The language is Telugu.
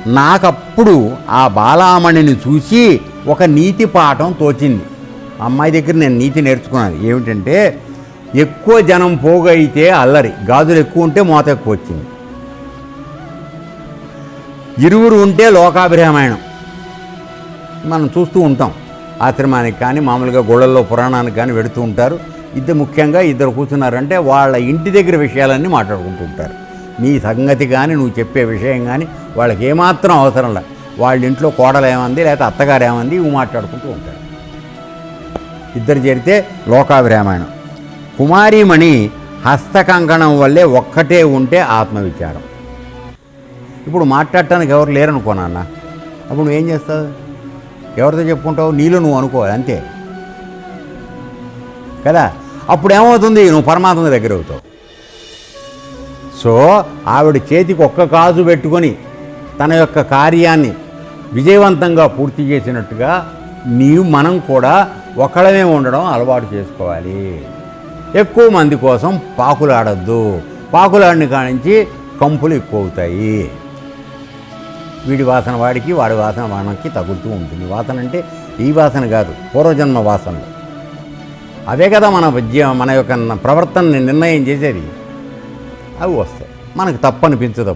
నాకప్పుడు ఆ బాలామణిని చూసి ఒక నీతి పాఠం తోచింది. అమ్మాయి దగ్గర నేను నీతి నేర్చుకున్నాను. ఏమిటంటే, ఎక్కువ జనం పోగైతే అల్లరి, గాజులు ఎక్కువ ఉంటే మోత ఎక్కువ వచ్చింది. ఇరువురు ఉంటే లోకాభిరామాయణం మనం చూస్తూ ఉంటాం. ఆశ్రమానికి కానీ మామూలుగా గుళ్ళల్లో పురాణానికి కానీ వెడుతూ ఉంటారు. ముఖ్యంగా ఇద్దరు కూర్చున్నారంటే వాళ్ళ ఇంటి దగ్గర విషయాలన్నీ మాట్లాడుకుంటూ ఉంటారు. నీ సంగతి కానీ నువ్వు చెప్పే విషయం కానీ వాళ్ళకి ఏమాత్రం అవసరం లేదు. వాళ్ళ ఇంట్లో కోడలు ఏమంది లేకపోతే అత్తగారు ఏమంది ఇవి మాట్లాడుకుంటూ ఉంటారు. ఇద్దరు చేరితే లోకాభిరామాయణం. కుమారీమణి హస్తకంకణం వల్లే ఒక్కటే ఉంటే ఆత్మవిచారం. ఇప్పుడు మాట్లాడటానికి ఎవరు లేరనుకో నాన్న, అప్పుడు నువ్వేం చేస్తావు? ఎవరితో చెప్పుకుంటావు? నీలో నువ్వు అనుకోవాలి అంతే కదా. అప్పుడు ఏమవుతుంది? నువ్వు పరమాత్మ దగ్గర అవుతావు. సో ఆవిడ చేతికి ఒక్క కాజు పెట్టుకొని తన యొక్క కార్యాన్ని విజయవంతంగా పూర్తి చేసినట్టుగా మనం కూడా ఒకళ్ళమే ఉండడం అలవాటు చేసుకోవాలి. ఎక్కువ మంది కోసం పాకులాడద్దు. పాకులాడిని కానించి కంపులు ఎక్కువ అవుతాయి. వీడి వాసన వాడికి, వాడి వాసన మనకి తగులుతూ ఉంటుంది. వాసన అంటే ఈ వాసన కాదు, పూర్వజన్మ వాసనలు. అవే కదా మన యొక్క ప్రవర్తనని నిర్ణయం చేసేది. అవి వస్తాయి. మనకు తప్పు అనిపించదు.